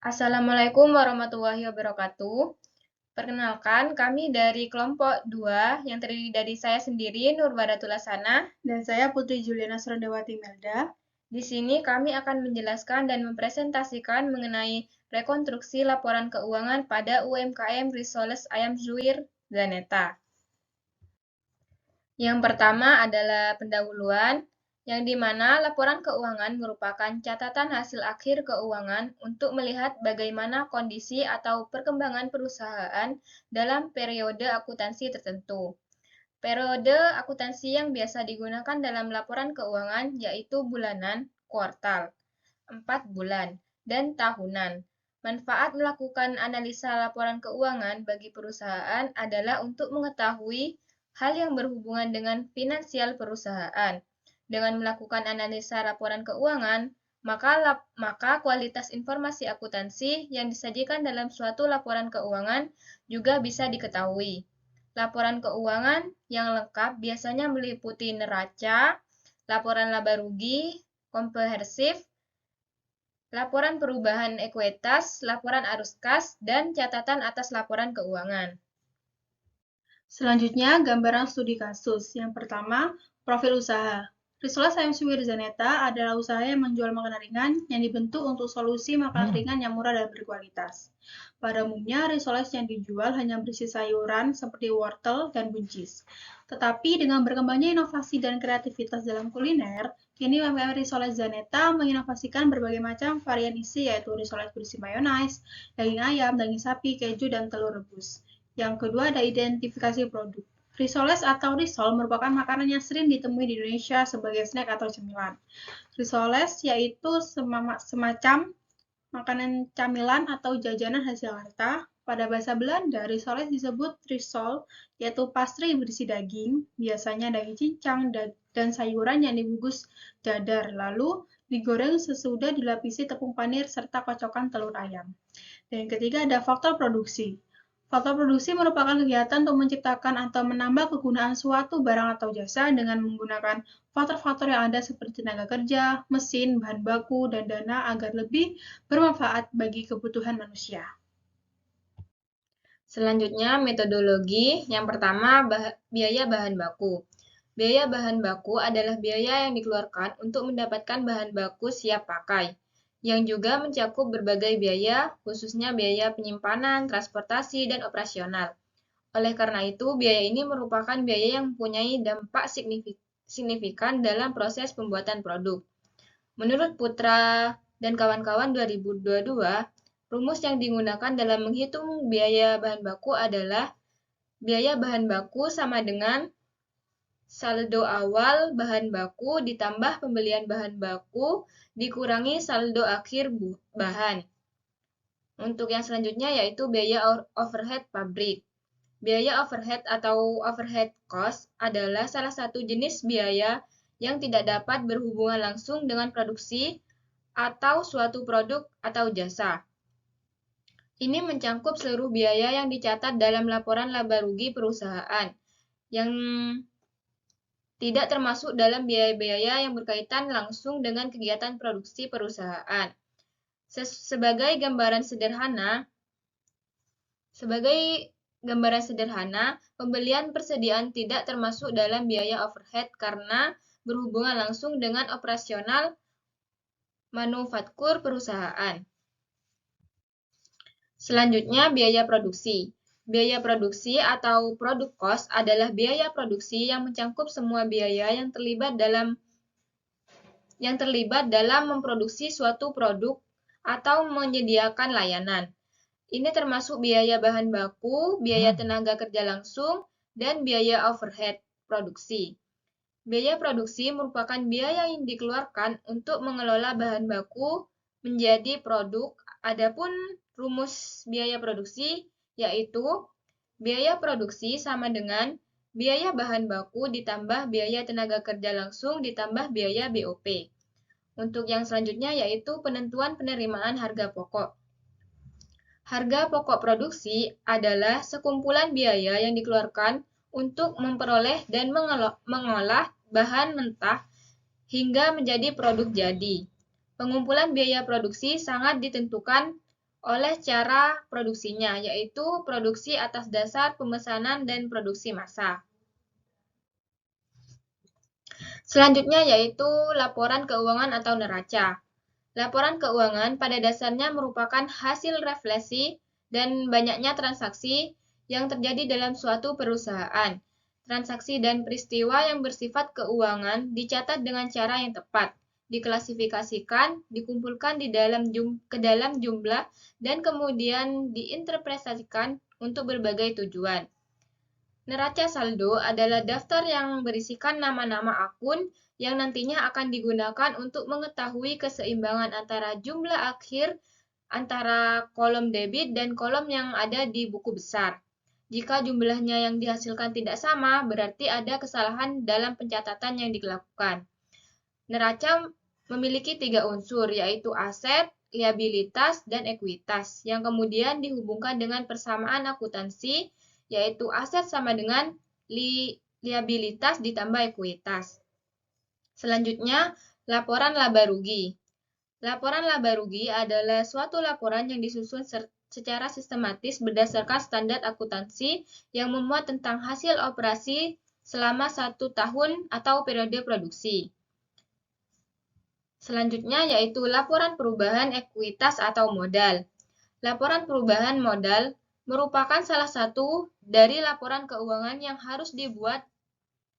Assalamualaikum warahmatullahi wabarakatuh. Perkenalkan, kami dari kelompok 2 yang terdiri dari saya sendiri, Nurbadatul Hasanah. Dan saya Putri Juliana Surendawati Melda. Di sini kami akan menjelaskan dan mempresentasikan mengenai rekonstruksi laporan keuangan pada UMKM Risoles Ayam Zuir Zaneta. Yang pertama adalah pendahuluan, yang di mana laporan keuangan merupakan catatan hasil akhir keuangan untuk melihat bagaimana kondisi atau perkembangan perusahaan dalam periode akuntansi tertentu. Periode akuntansi yang biasa digunakan dalam laporan keuangan yaitu bulanan, kuartal, 4 bulan, dan tahunan. Manfaat melakukan analisa laporan keuangan bagi perusahaan adalah untuk mengetahui hal yang berhubungan dengan finansial perusahaan. Dengan melakukan analisa laporan keuangan, maka kualitas informasi akuntansi yang disajikan dalam suatu laporan keuangan juga bisa diketahui. Laporan keuangan yang lengkap biasanya meliputi neraca, laporan laba rugi, komprehensif, laporan perubahan ekuitas, laporan arus kas, dan catatan atas laporan keuangan. Selanjutnya, gambaran studi kasus. Yang pertama, profil usaha. Risoles Ayam Suwir Zaneta adalah usaha yang menjual makanan ringan yang dibentuk untuk solusi makanan ringan yang murah dan berkualitas. Pada umumnya, risoles yang dijual hanya berisi sayuran seperti wortel dan buncis. Tetapi dengan berkembangnya inovasi dan kreativitas dalam kuliner, kini UMKM Risoles Zaneta menginovasikan berbagai macam varian isi yaitu risoles berisi mayonaise, daging ayam, daging sapi, keju, dan telur rebus. Yang kedua ada identifikasi produk. Risoles atau risol merupakan makanan yang sering ditemui di Indonesia sebagai snack atau cemilan. Risoles yaitu semacam makanan camilan atau jajanan khas Jakarta. Pada bahasa Belanda, risoles disebut risol, yaitu pastry berisi daging, biasanya daging cincang dan sayuran yang dibungkus dadar, lalu digoreng sesudah dilapisi tepung panir serta kocokan telur ayam. Dan yang ketiga ada faktor produksi. Faktor produksi merupakan kegiatan untuk menciptakan atau menambah kegunaan suatu barang atau jasa dengan menggunakan faktor-faktor yang ada seperti tenaga kerja, mesin, bahan baku, dan dana agar lebih bermanfaat bagi kebutuhan manusia. Selanjutnya, metodologi. Yang pertama, biaya bahan baku. Biaya bahan baku adalah biaya yang dikeluarkan untuk mendapatkan bahan baku siap pakai, yang juga mencakup berbagai biaya, khususnya biaya penyimpanan, transportasi, dan operasional. Oleh karena itu, biaya ini merupakan biaya yang mempunyai dampak signifikan dalam proses pembuatan produk. Menurut Putra dan kawan-kawan 2022, rumus yang digunakan dalam menghitung biaya bahan baku adalah biaya bahan baku sama dengan saldo awal bahan baku ditambah pembelian bahan baku dikurangi saldo akhir bahan. Untuk yang selanjutnya yaitu biaya overhead pabrik. Biaya overhead atau overhead cost adalah salah satu jenis biaya yang tidak dapat berhubungan langsung dengan produksi atau suatu produk atau jasa. Ini mencakup seluruh biaya yang dicatat dalam laporan laba rugi perusahaan, yang tidak termasuk dalam biaya-biaya yang berkaitan langsung dengan kegiatan produksi perusahaan. Sebagai gambaran sederhana, pembelian persediaan tidak termasuk dalam biaya overhead karena berhubungan langsung dengan operasional manufaktur perusahaan. Selanjutnya, biaya produksi. Biaya produksi atau product cost adalah biaya produksi yang mencakup semua biaya yang terlibat dalam memproduksi suatu produk atau menyediakan layanan. Ini termasuk biaya bahan baku, biaya tenaga kerja langsung, dan biaya overhead produksi. Biaya produksi merupakan biaya yang dikeluarkan untuk mengelola bahan baku menjadi produk. Adapun rumus biaya produksi yaitu biaya produksi sama dengan biaya bahan baku ditambah biaya tenaga kerja langsung ditambah biaya BOP. Untuk yang selanjutnya yaitu penentuan penerimaan harga pokok. Harga pokok produksi adalah sekumpulan biaya yang dikeluarkan untuk memperoleh dan mengolah bahan mentah hingga menjadi produk jadi. Pengumpulan biaya produksi sangat ditentukan oleh cara produksinya, yaitu produksi atas dasar pemesanan dan produksi massal. Selanjutnya yaitu laporan keuangan atau neraca. Laporan keuangan pada dasarnya merupakan hasil refleksi dan banyaknya transaksi yang terjadi dalam suatu perusahaan. Transaksi dan peristiwa yang bersifat keuangan dicatat dengan cara yang tepat, diklasifikasikan, dikumpulkan ke dalam jumlah, dan kemudian diinterpretasikan untuk berbagai tujuan. Neraca saldo adalah daftar yang berisikan nama-nama akun yang nantinya akan digunakan untuk mengetahui keseimbangan antara jumlah akhir antara kolom debit dan kolom yang ada di buku besar. Jika jumlahnya yang dihasilkan tidak sama, berarti ada kesalahan dalam pencatatan yang dilakukan. Neraca memiliki 3 unsur, yaitu aset, liabilitas, dan ekuitas, yang kemudian dihubungkan dengan persamaan akuntansi, yaitu aset sama dengan liabilitas ditambah ekuitas. Selanjutnya, laporan laba rugi. Laporan laba rugi adalah suatu laporan yang disusun secara sistematis berdasarkan standar akuntansi yang memuat tentang hasil operasi selama 1 tahun atau periode produksi. Selanjutnya yaitu laporan perubahan ekuitas atau modal. Laporan perubahan modal merupakan salah satu dari laporan keuangan yang harus dibuat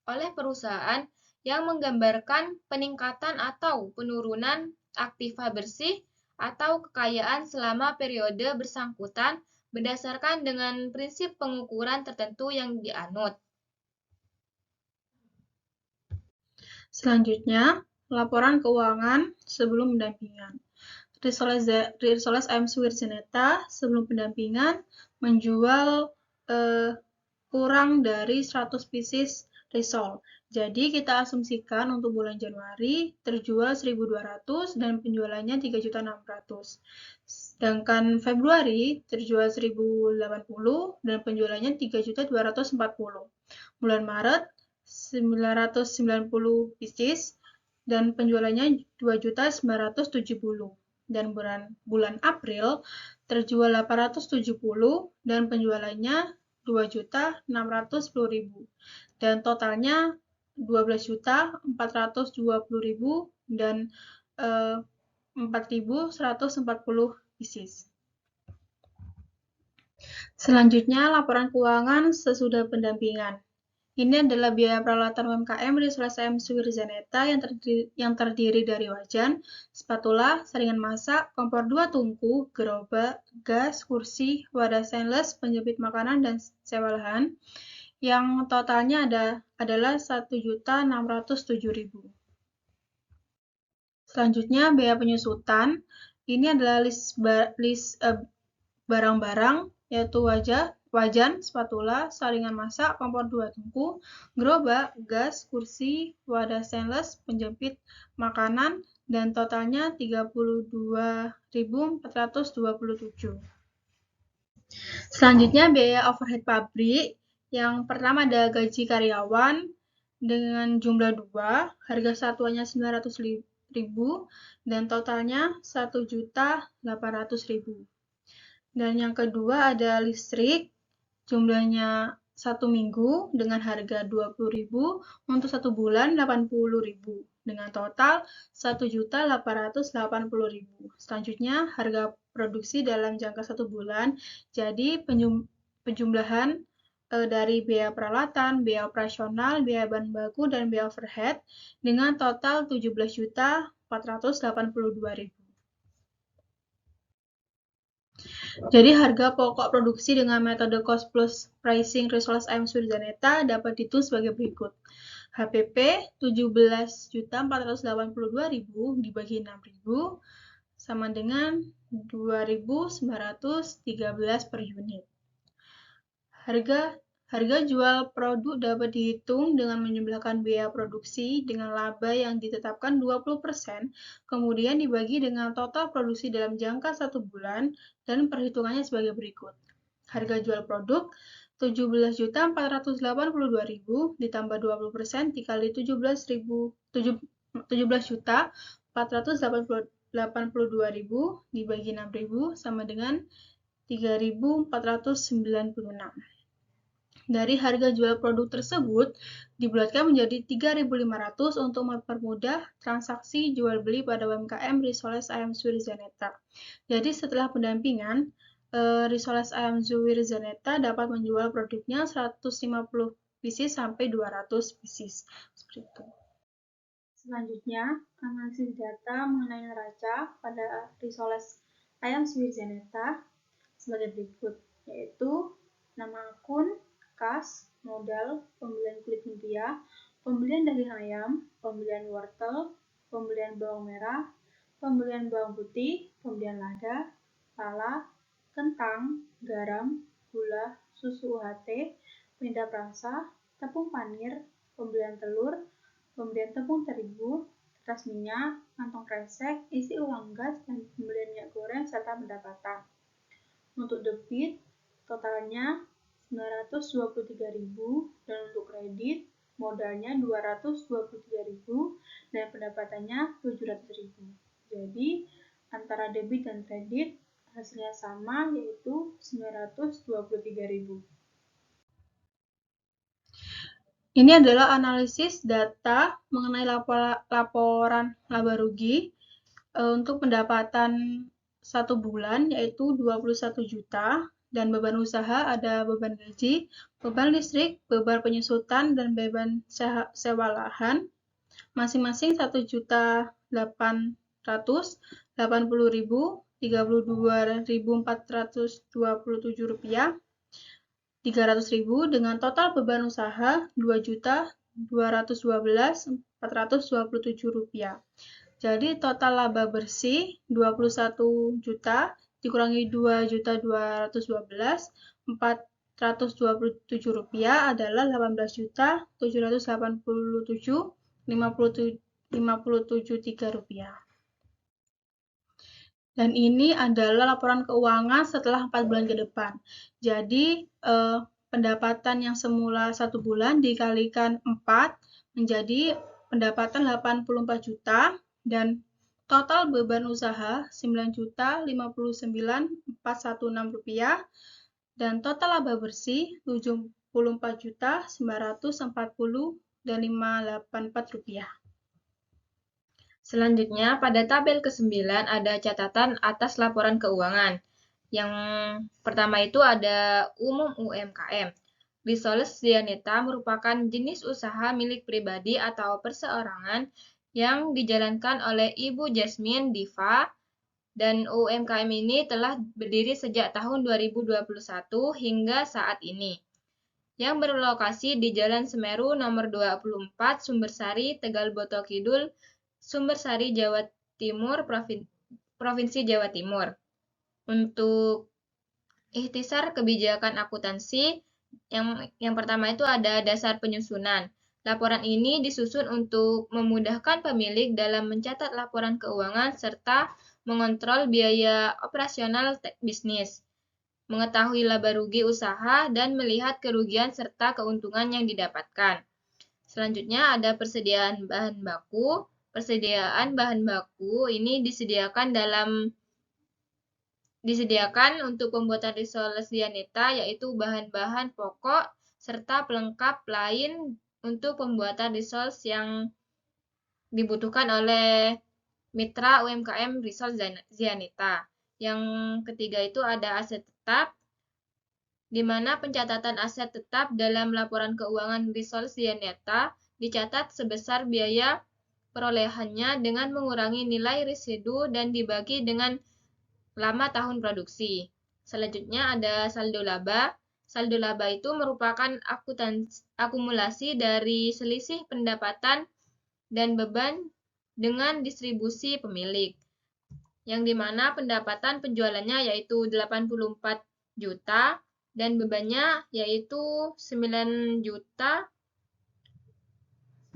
oleh perusahaan yang menggambarkan peningkatan atau penurunan aktiva bersih atau kekayaan selama periode bersangkutan berdasarkan dengan prinsip pengukuran tertentu yang dianut. Selanjutnya, laporan keuangan sebelum pendampingan. Risoles AM Suwirjaneta sebelum pendampingan menjual kurang dari 100 pieces risol. Jadi kita asumsikan untuk bulan Januari terjual 1.200 dan penjualannya 3.600. Sedangkan Februari terjual 1.080 dan penjualannya 3.240. Bulan Maret 990 pieces dan penjualannya 2.970. Dan bulan April terjual 870 dan penjualannya 2.610.000 dan totalnya 12.420.000 dan 4.140 pieces. Selanjutnya laporan keuangan sesudah pendampingan. Ini adalah biaya peralatan UMKM Risoles AM Suwirjaneta yang terdiri dari wajan, spatula, saringan masak, kompor 2 tungku, gerobak, gas, kursi, wadah stainless, penjepit makanan, dan sewa lahan, yang totalnya adalah 1.607.000. Selanjutnya, biaya penyusutan. Ini adalah list barang-barang, yaitu wajan, spatula, saringan masak, kompor 2 tungku, gerobak, gas, kursi, wadah stainless, penjepit makanan, dan totalnya 32.427. Selanjutnya biaya overhead pabrik. Yang pertama ada gaji karyawan dengan jumlah 2, harga satuannya 900.000 dan totalnya 1.800.000. Dan yang kedua ada listrik, jumlahnya 1 minggu dengan harga 20.000 untuk 1 bulan 80.000 dengan total 1.880.000. Selanjutnya harga produksi dalam jangka 1 bulan. Jadi penjumlahan dari biaya peralatan, biaya operasional, biaya bahan baku, dan biaya overhead dengan total 17.482.000. Jadi harga pokok produksi dengan metode cost plus pricing Risoles AM Suwirjaneta dapat ditulis sebagai berikut. HPP 17.482.000 dibagi 6.000 sama dengan 2.913 per unit. Harga jual produk dapat dihitung dengan menjumlahkan biaya produksi dengan laba yang ditetapkan 20%, kemudian dibagi dengan total produksi dalam jangka 1 bulan, dan perhitungannya sebagai berikut. Harga jual produk 17.482.000 ditambah 20% dikali 17.482.000 82.000 dibagi 6.000 sama dengan 3.496. Dari harga jual produk tersebut dibulatkan menjadi 3.500 untuk mempermudah transaksi jual beli pada UMKM Risoles Ayam Suwir Zaneta. Jadi setelah pendampingan, Risoles Ayam Suwir Zaneta dapat menjual produknya 150 pieces sampai 200 pieces. Seperti itu. Selanjutnya, analisis data mengenai neraca pada Risoles Ayam Suwir Zaneta sebagai berikut, yaitu nama akun, kas, modal, pembelian kulit lumpia, pembelian daging ayam, pembelian wortel, pembelian bawang merah, pembelian bawang putih, pembelian lada, pala, kentang, garam, gula, susu UHT, penyedap rasa, tepung panir, pembelian telur, pembelian tepung terigu, kertas minyak, kantong kresek, isi uang gas, dan pembelian minyak goreng serta pendapatan. Untuk debit, totalnya 923.000 dan untuk kredit modalnya 223.000 dan pendapatannya 700.000. Jadi antara debit dan kredit hasilnya sama, yaitu 923.000. Ini adalah analisis data mengenai laporan laba rugi untuk pendapatan 1 bulan, yaitu 21 juta, dan beban usaha ada beban gaji, beban listrik, beban penyusutan, dan beban sewa lahan, masing-masing 1.880.000, 32.427 rupiah, 300.000, dengan total beban usaha 2.212.427 rupiah. Jadi total laba bersih 21 juta dikurangi 2.212.427 rupiah adalah 18.787.573 rupiah. Dan ini adalah laporan keuangan setelah 4 bulan ke depan. Jadi pendapatan yang semula 1 bulan dikalikan 4 menjadi pendapatan 84 juta dan total beban usaha 9.059.416 rupiah dan total laba bersih 74.940.584 rupiah. Selanjutnya, pada tabel ke-9 ada catatan atas laporan keuangan. Yang pertama itu ada umum UMKM. Risoles Zaneta merupakan jenis usaha milik pribadi atau perseorangan yang dijalankan oleh Ibu Jasmine Diva, dan UMKM ini telah berdiri sejak tahun 2021 hingga saat ini, yang berlokasi di Jalan Semeru nomor 24, Sumbersari, Tegal Boto Kidul, Sumbersari, Jawa Timur, Provinsi Jawa Timur. Untuk ikhtisar kebijakan akuntansi, yang pertama itu ada dasar penyusunan. Laporan ini disusun untuk memudahkan pemilik dalam mencatat laporan keuangan serta mengontrol biaya operasional bisnis, mengetahui laba rugi usaha, dan melihat kerugian serta keuntungan yang didapatkan. Selanjutnya ada persediaan bahan baku. Persediaan bahan baku ini disediakan untuk pembuatan Risoles Zaneta, yaitu bahan-bahan pokok serta pelengkap lain untuk pembuatan risoles yang dibutuhkan oleh mitra UMKM Risoles Zaneta. Yang ketiga itu ada aset tetap, di mana pencatatan aset tetap dalam laporan keuangan Risoles Zaneta dicatat sebesar biaya perolehannya dengan mengurangi nilai residu dan dibagi dengan lama tahun produksi. Selanjutnya ada saldo laba. Saldo laba itu merupakan akumulasi dari selisih pendapatan dan beban dengan distribusi pemilik, yang dimana pendapatan penjualannya yaitu 84 juta dan bebannya yaitu 9 juta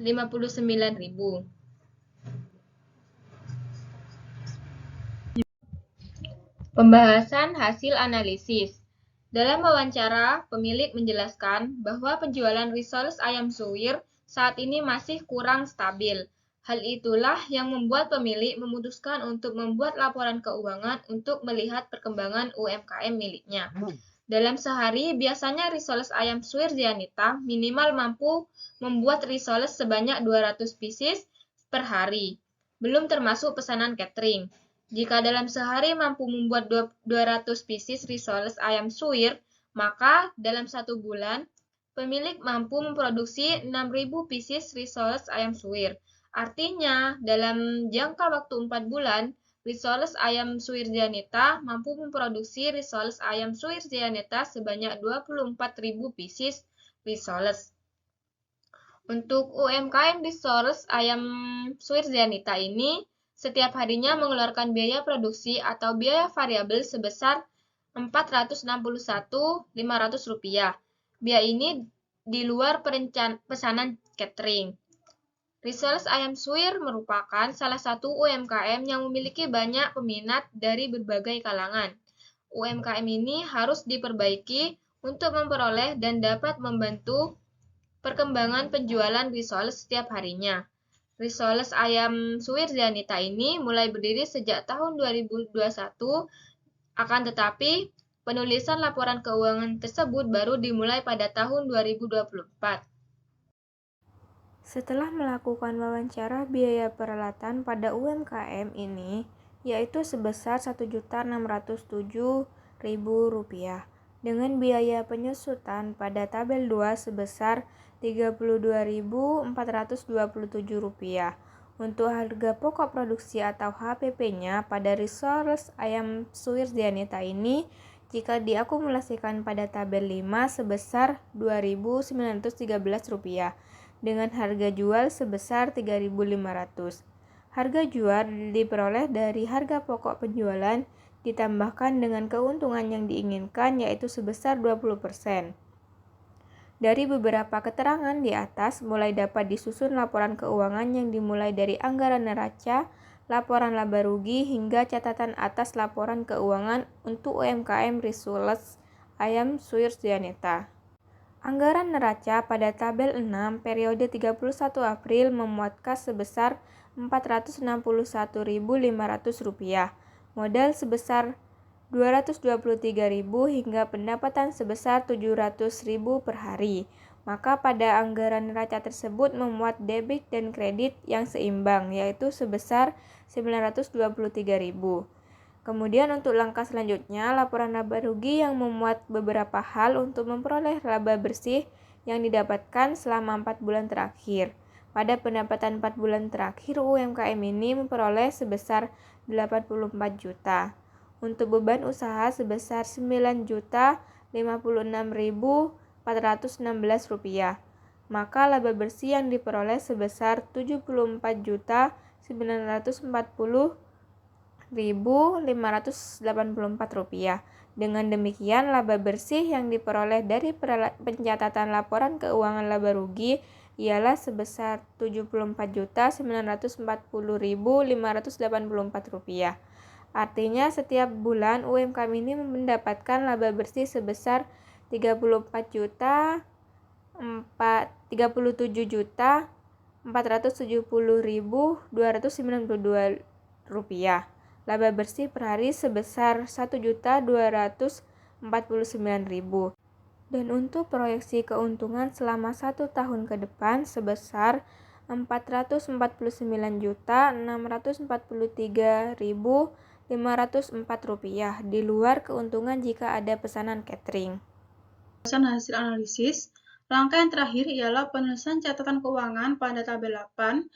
59.000. Pembahasan hasil analisis. Dalam wawancara, pemilik menjelaskan bahwa penjualan Risoles Ayam Suwir saat ini masih kurang stabil. Hal itulah yang membuat pemilik memutuskan untuk membuat laporan keuangan untuk melihat perkembangan UMKM miliknya. Dalam sehari, biasanya risoles ayam suwir Zianita minimal mampu membuat risoles sebanyak 200 pieces per hari, belum termasuk pesanan catering. Jika dalam sehari mampu membuat 200 pieces risoles ayam suwir, maka dalam 1 bulan, pemilik mampu memproduksi 6.000 pieces risoles ayam suwir. Artinya, dalam jangka waktu 4 bulan, risoles ayam suwir Zianita mampu memproduksi risoles ayam suwir Zianita sebanyak 24.000 pieces risoles. Untuk UMKM risoles ayam suwir Zianita ini, setiap harinya mengeluarkan biaya produksi atau biaya variabel sebesar Rp461.500. Biaya ini di luar pesanan catering. Risoles ayam suwir merupakan salah satu UMKM yang memiliki banyak peminat dari berbagai kalangan. UMKM ini harus diperbaiki untuk memperoleh dan dapat membantu perkembangan penjualan risoles setiap harinya. Risoles ayam suwir Zianita ini mulai berdiri sejak tahun 2021, akan tetapi penulisan laporan keuangan tersebut baru dimulai pada tahun 2024. Setelah melakukan wawancara biaya peralatan pada UMKM ini, yaitu sebesar Rp1.607.000, dengan biaya penyusutan pada tabel 2 sebesar Rp32.427. Untuk harga pokok produksi atau HPP-nya pada risoles ayam suwir Zianita ini, jika diakumulasikan pada tabel 5 sebesar Rp2.913, dengan harga jual sebesar Rp3.500. Harga jual diperoleh dari harga pokok penjualan ditambahkan dengan keuntungan yang diinginkan, yaitu sebesar 20%. Dari beberapa keterangan di atas, mulai dapat disusun laporan keuangan yang dimulai dari anggaran neraca, laporan laba rugi, hingga catatan atas laporan keuangan untuk UMKM risoles ayam suwir Zianita. Anggaran neraca pada tabel 6 periode 31 April memuat kas sebesar Rp461.500, modal sebesar Rp223.000 hingga pendapatan sebesar Rp700.000 per hari. Maka pada anggaran neraca tersebut memuat debit dan kredit yang seimbang, yaitu sebesar Rp923.000. Kemudian untuk langkah selanjutnya, laporan laba rugi yang memuat beberapa hal untuk memperoleh laba bersih yang didapatkan selama 4 bulan terakhir. Pada pendapatan 4 bulan terakhir, UMKM ini memperoleh sebesar 84 juta. Untuk beban usaha sebesar Rp9.056.416. Maka laba bersih yang diperoleh sebesar Rp74.940.584. Dengan demikian, laba bersih yang diperoleh dari pencatatan laporan keuangan laba rugi ialah sebesar Rp74.940.584. Artinya, setiap bulan UMKM ini mendapatkan laba bersih sebesar Rp37.470.292. Laba bersih per hari sebesar Rp1.249.000. Dan untuk proyeksi keuntungan selama 1 tahun ke depan sebesar Rp449.643.504 di luar keuntungan jika ada pesanan catering. Hasil analisis, langkah yang terakhir ialah penulisan catatan keuangan pada tabel 8.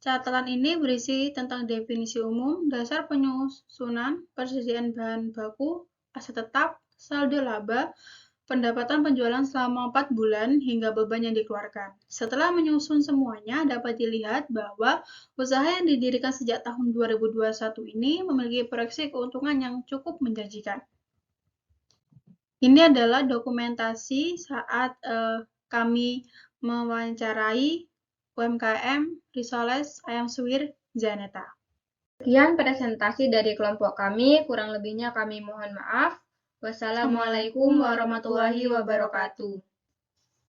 Catatan ini berisi tentang definisi umum, dasar penyusunan, persediaan bahan baku, aset tetap, saldo laba, pendapatan penjualan selama 4 bulan, hingga beban yang dikeluarkan. Setelah menyusun semuanya, dapat dilihat bahwa usaha yang didirikan sejak tahun 2021 ini memiliki proyeksi keuntungan yang cukup menjanjikan. Ini adalah dokumentasi saat kami mewawancarai UMKM risoles ayam suwir Zianita. Sekian presentasi dari kelompok kami, kurang lebihnya kami mohon maaf. Wassalamualaikum warahmatullahi wabarakatuh.